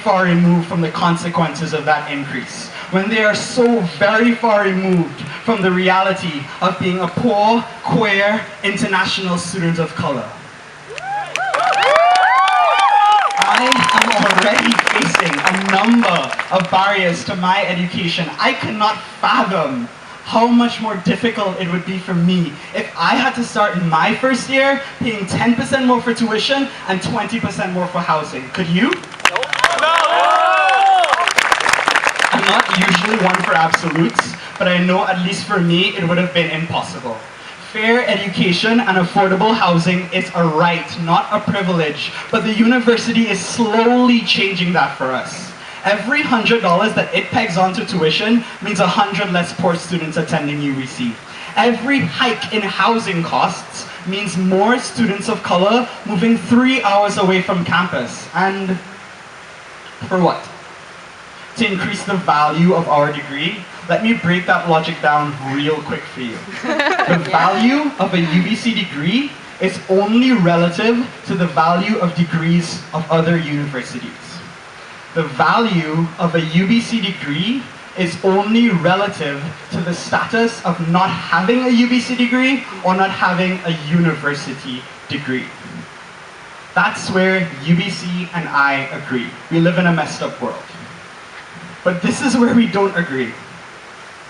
far removed from the consequences of that increase, when they are so very far removed from the reality of being a poor, queer, international student of color. I am already facing a number of barriers to my education. I cannot fathom how much more difficult it would be for me if I had to start in my first year paying 10% more for tuition and 20% more for housing. Could you? No! I'm not usually one for absolutes, but I know at least for me it would have been impossible. Fair education and affordable housing is a right, not a privilege, but the university is slowly changing that for us. Every $100 that it pegs onto tuition means 100 less poor students attending UBC. Every hike in housing costs means more students of color moving 3 hours away from campus. And for what? To increase the value of our degree? Let me break that logic down real quick for you. The value of a UBC degree is only relative to the value of degrees of other universities. The value of a UBC degree is only relative to the status of not having a UBC degree or not having a university degree. That's where UBC and I agree. We live in a messed up world. But this is where we don't agree.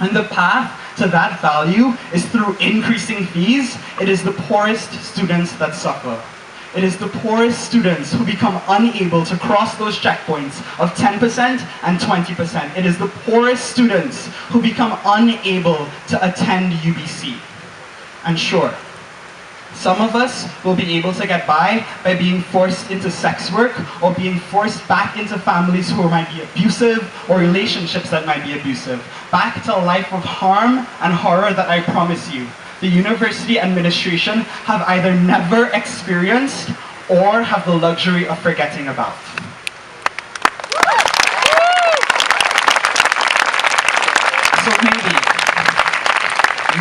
And the path to that value is through increasing fees. It is the poorest students that suffer. It is the poorest students who become unable to cross those checkpoints of 10% and 20%. It is the poorest students who become unable to attend UBC. And sure, some of us will be able to get by being forced into sex work or being forced back into families who might be abusive or relationships that might be abusive. Back to a life of harm and horror that I promise you, the university administration have either never experienced or have the luxury of forgetting about. So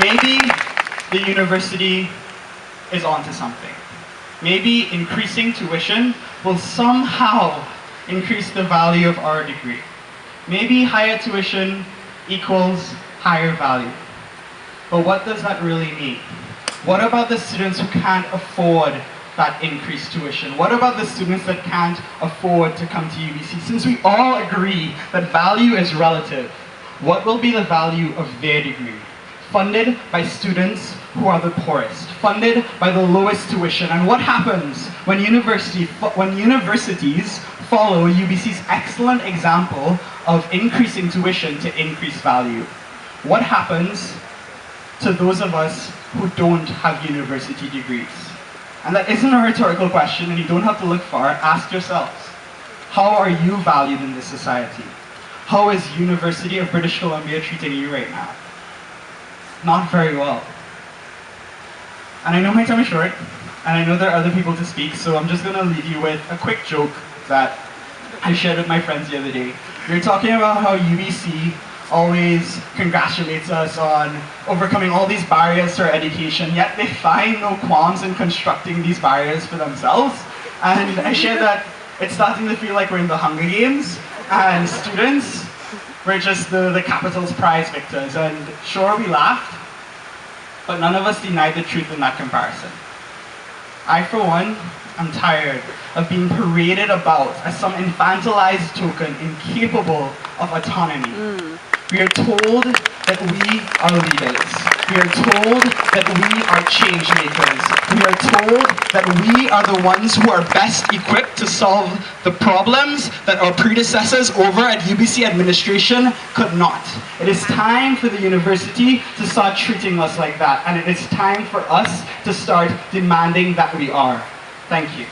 maybe the university is onto something. Maybe increasing tuition will somehow increase the value of our degree. Maybe higher tuition equals higher value. But what does that really mean? What about the students who can't afford that increased tuition? What about the students that can't afford to come to UBC? Since we all agree that value is relative, what will be the value of their degree? Funded by students who are the poorest, funded by the lowest tuition. And what happens when universities follow UBC's excellent example of increasing tuition to increase value? What happens to those of us who don't have university degrees? And that isn't a rhetorical question, and you don't have to look far. Ask yourselves, how are you valued in this society? How is University of British Columbia treating you right now? Not very well. And I know my time is short, and I know there are other people to speak, so I'm just gonna leave you with a quick joke that I shared with my friends the other day. We were talking about how UBC always congratulates us on overcoming all these barriers to our education, yet they find no qualms in constructing these barriers for themselves. And I shared that it's starting to feel like we're in the Hunger Games, and students, we're just the Capital's Prize victors. And sure, we laughed, but none of us denied the truth in that comparison. I, for one, am tired of being paraded about as some infantilized token incapable of autonomy. We are told that we are leaders. We are told that we are change makers. We are told that we are the ones who are best equipped to solve the problems that our predecessors over at UBC administration could not. It is time for the university to start treating us like that, and it is time for us to start demanding that we are. Thank you.